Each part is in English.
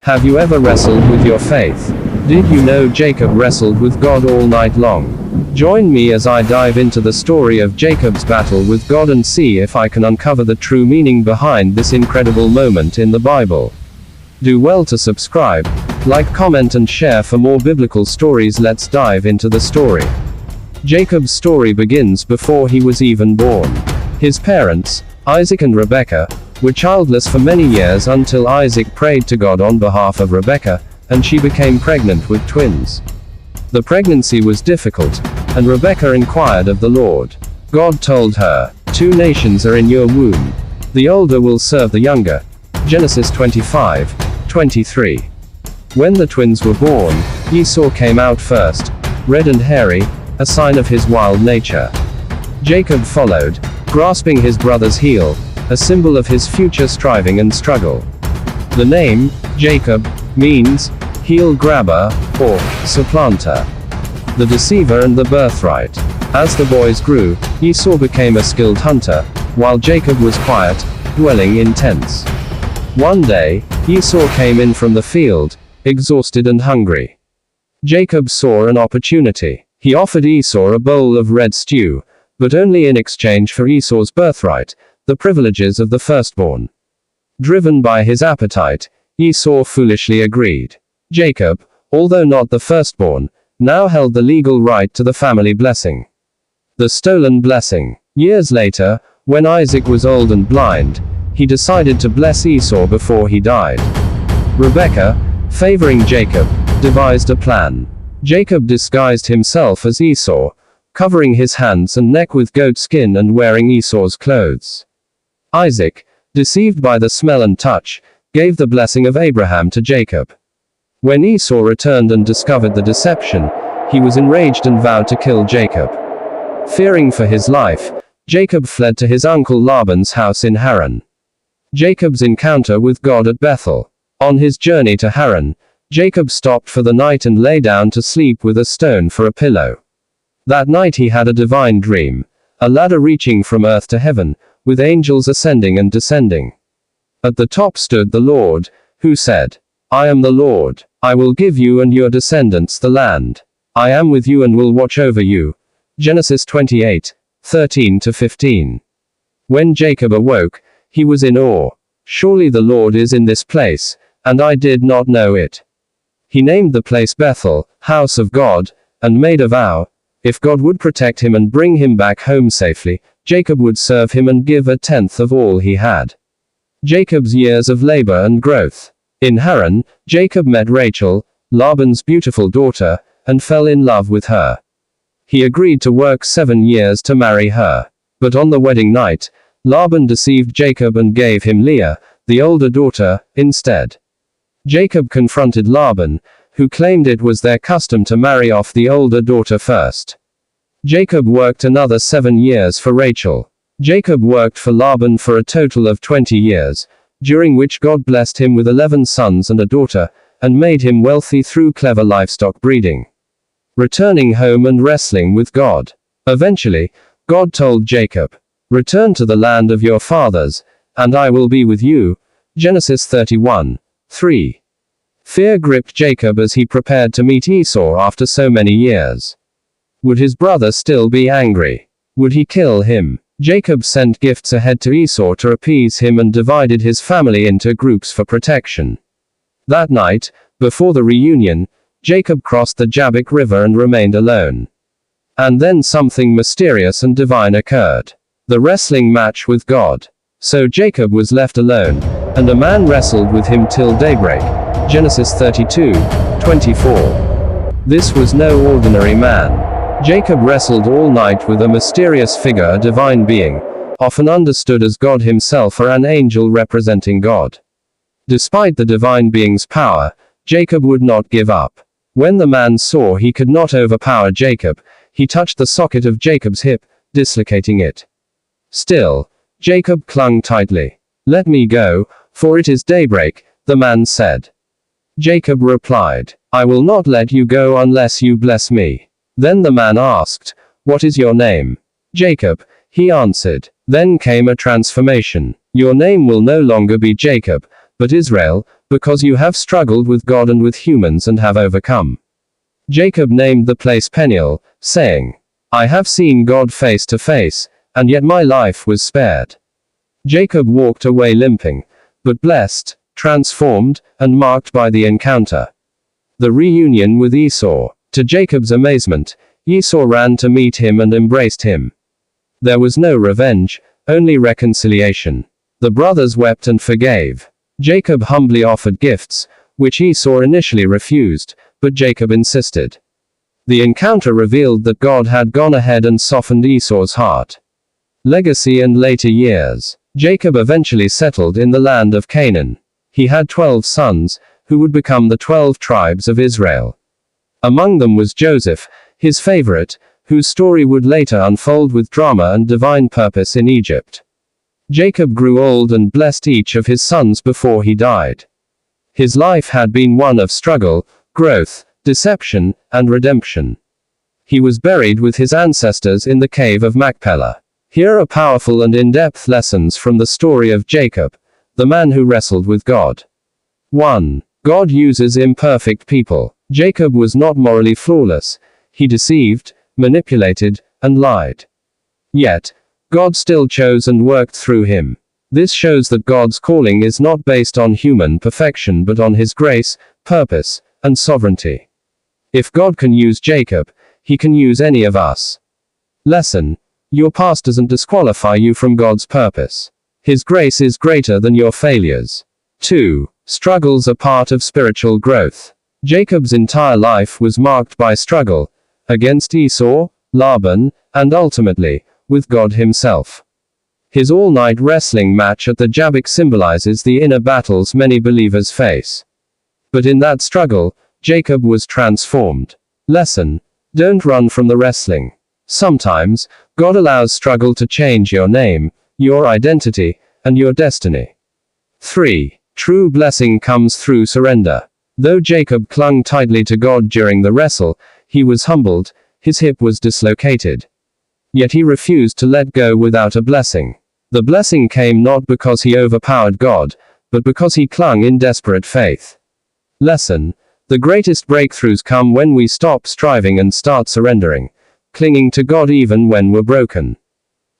Have you ever wrestled with your faith? Did you know Jacob wrestled with God all night long? Join me as I dive into the story of Jacob's battle with God and see if I can uncover the true meaning behind this incredible moment in the Bible. Do well to subscribe, like, comment and share for more biblical stories. Let's dive into the story. Jacob's story begins before he was even born. His parents, Isaac and Rebekah, were childless for many years until Isaac prayed to God on behalf of Rebekah, and she became pregnant with twins. The pregnancy was difficult, and Rebekah inquired of the Lord. God told her, "Two nations are in your womb. The older will serve the younger." Genesis 25:23. When the twins were born, Esau came out first, red and hairy, a sign of his wild nature. Jacob followed, grasping his brother's heel, a symbol of his future striving and struggle. The name, Jacob, means heel grabber, or supplanter, the deceiver and the birthright. As the boys grew, Esau became a skilled hunter, while Jacob was quiet, dwelling in tents. One day, Esau came in from the field, exhausted and hungry. Jacob saw an opportunity. He offered Esau a bowl of red stew, but only in exchange for Esau's birthright, the privileges of the firstborn. Driven by his appetite, Esau foolishly agreed. Jacob, although not the firstborn, now held the legal right to the family blessing. The stolen blessing. Years later, when Isaac was old and blind, he decided to bless Esau before he died. Rebekah, favoring Jacob, devised a plan. Jacob disguised himself as Esau, covering his hands and neck with goat skin and wearing Esau's clothes. Isaac, deceived by the smell and touch, gave the blessing of Abraham to Jacob. When Esau returned and discovered the deception, he was enraged and vowed to kill Jacob. Fearing for his life, Jacob fled to his uncle Laban's house in Haran. Jacob's encounter with God at Bethel. On his journey to Haran, Jacob stopped for the night and lay down to sleep with a stone for a pillow. That night he had a divine dream, a ladder reaching from earth to heaven, with angels ascending and descending. At the top stood the Lord, who said, "I am the Lord. I will give you and your descendants the land. I am with you and will watch over you." Genesis 28:13-15. When Jacob awoke, he was in awe. "Surely the Lord is in this place, and I did not know it." He named the place Bethel, house of God, and made a vow. If God would protect him and bring him back home safely, Jacob would serve him and give 1/10 of all he had. Jacob's years of labor and growth. In Haran, Jacob met Rachel, Laban's beautiful daughter, and fell in love with her. He agreed to work 7 years to marry her. But on the wedding night, Laban deceived Jacob and gave him Leah, the older daughter, instead. Jacob confronted Laban, who claimed it was their custom to marry off the older daughter first. Jacob worked another 7 years for Rachel. Jacob worked for Laban for a total of 20 years, during which God blessed him with 11 sons and a daughter, and made him wealthy through clever livestock breeding. Returning home and wrestling with God. Eventually, God told Jacob, "Return to the land of your fathers, and I will be with you." Genesis 31:3. Fear gripped Jacob as he prepared to meet Esau after so many years. Would his brother still be angry? Would he kill him? Jacob sent gifts ahead to Esau to appease him and divided his family into groups for protection. That night, before the reunion, Jacob crossed the Jabbok River and remained alone. And then something mysterious and divine occurred. The wrestling match with God. So Jacob was left alone, and a man wrestled with him till daybreak. Genesis 32:24. This was no ordinary man. Jacob wrestled all night with a mysterious figure, a divine being, often understood as God himself or an angel representing God. Despite the divine being's power, Jacob would not give up. When the man saw he could not overpower Jacob, he touched the socket of Jacob's hip, dislocating it. Still, Jacob clung tightly. "Let me go, for it is daybreak," the man said. Jacob replied, "I will not let you go unless you bless me." Then the man asked, "What is your name?" "Jacob," he answered. Then came a transformation. "Your name will no longer be Jacob, But Israel, because you have struggled with God and with humans and have overcome. Jacob named the place Peniel, saying, I have seen God face to face, and yet my life was spared. Jacob walked away limping, but blessed, transformed, and marked by the encounter. The reunion with Esau. To Jacob's amazement, Esau ran to meet him and embraced him. There was no revenge, only reconciliation. The brothers wept and forgave. Jacob humbly offered gifts, which Esau initially refused, but Jacob insisted. The encounter revealed that God had gone ahead and softened Esau's heart. Legacy and later years. Jacob eventually settled in the land of Canaan. He had 12 sons, who would become the 12 tribes of Israel. Among them was Joseph, his favorite, whose story would later unfold with drama and divine purpose in Egypt. Jacob grew old and blessed each of his sons before he died. His life had been one of struggle, growth, deception, and redemption. He was buried with his ancestors in the cave of Machpelah. Here are powerful and in-depth lessons from the story of Jacob, the man who wrestled with God. 1. God uses imperfect people. Jacob was not morally flawless. He deceived, manipulated, and lied. Yet, God still chose and worked through him. This shows that God's calling is not based on human perfection but on his grace, purpose, and sovereignty. If God can use Jacob, he can use any of us. Lesson. Your past doesn't disqualify you from God's purpose. His grace is greater than your failures. 2. Struggles are part of spiritual growth. Jacob's entire life was marked by struggle, against Esau, Laban, and ultimately, with God himself. His all-night wrestling match at the Jabbok symbolizes the inner battles many believers face. But in that struggle, Jacob was transformed. Lesson. Don't run from the wrestling. Sometimes, God allows struggle to change your name, your identity, and your destiny. 3. True blessing comes through surrender. Though Jacob clung tightly to God during the wrestle, he was humbled, his hip was dislocated. Yet he refused to let go without a blessing. The blessing came not because he overpowered God, but because he clung in desperate faith. Lesson. The greatest breakthroughs come when we stop striving and start surrendering, clinging to God even when we're broken.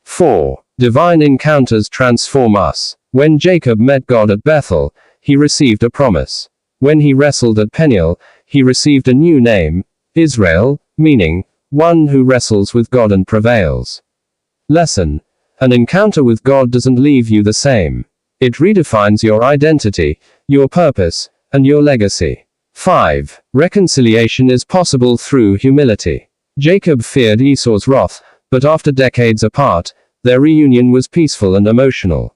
4. Divine encounters transform us. When Jacob met God at Bethel, he received a promise. When he wrestled at Peniel, he received a new name, Israel, meaning, one who wrestles with God and prevails. Lesson. An encounter with God doesn't leave you the same. It redefines your identity, your purpose, and your legacy. 5. Reconciliation is possible through humility. Jacob feared Esau's wrath, but after decades apart, their reunion was peaceful and emotional.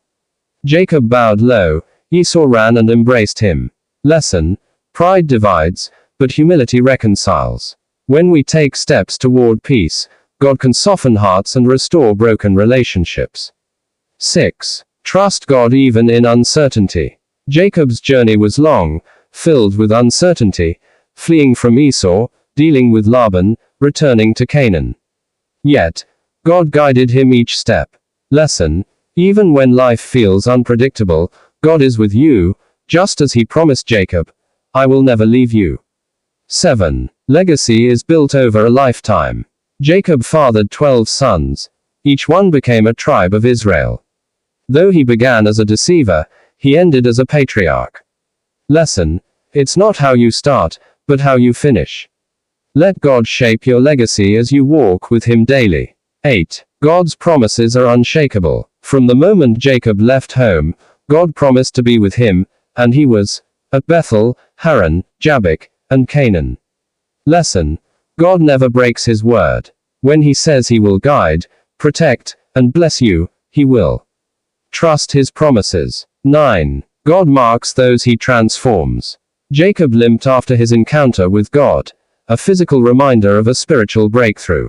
Jacob bowed low, Esau ran and embraced him. Lesson. Pride divides, but humility reconciles. When we take steps toward peace, God can soften hearts and restore broken relationships. 6. Trust God even in uncertainty. Jacob's journey was long, filled with uncertainty, fleeing from Esau, dealing with Laban, returning to Canaan. Yet, God guided him each step. Lesson. Even when life feels unpredictable, God is with you, just as he promised Jacob, I will never leave you. 7. Legacy is built over a lifetime. Jacob fathered 12 sons. Each one became a tribe of Israel. Though he began as a deceiver, he ended as a patriarch. Lesson. It's not how you start, but how you finish. Let God shape your legacy as you walk with him daily. 8. God's promises are unshakable. From the moment Jacob left home, God promised to be with him, and he was, at Bethel, Haran, Jabbok, and Canaan. Lesson. God never breaks his word. When he says he will guide, protect, and bless you, he will. Trust his promises. 9. God marks those he transforms. Jacob limped after his encounter with God, a physical reminder of a spiritual breakthrough.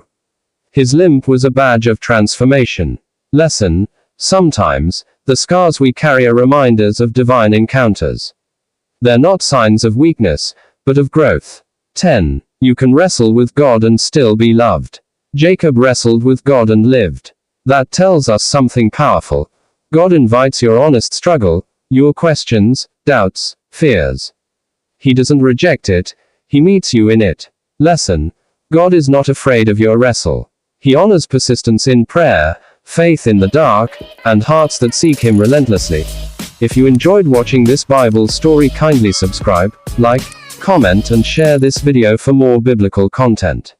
His limp was a badge of transformation. Lesson. Sometimes, the scars we carry are reminders of divine encounters. They're not signs of weakness, but of growth. 10. You can wrestle with God and still be loved. Jacob wrestled with God and lived. That tells us something powerful. God invites your honest struggle, your questions, doubts, fears. He doesn't reject it, he meets you in it. Lesson: God is not afraid of your wrestle. He honors persistence in prayer, faith in the dark, and hearts that seek Him relentlessly. If you enjoyed watching this Bible story, kindly subscribe, like, comment, and share this video for more biblical content.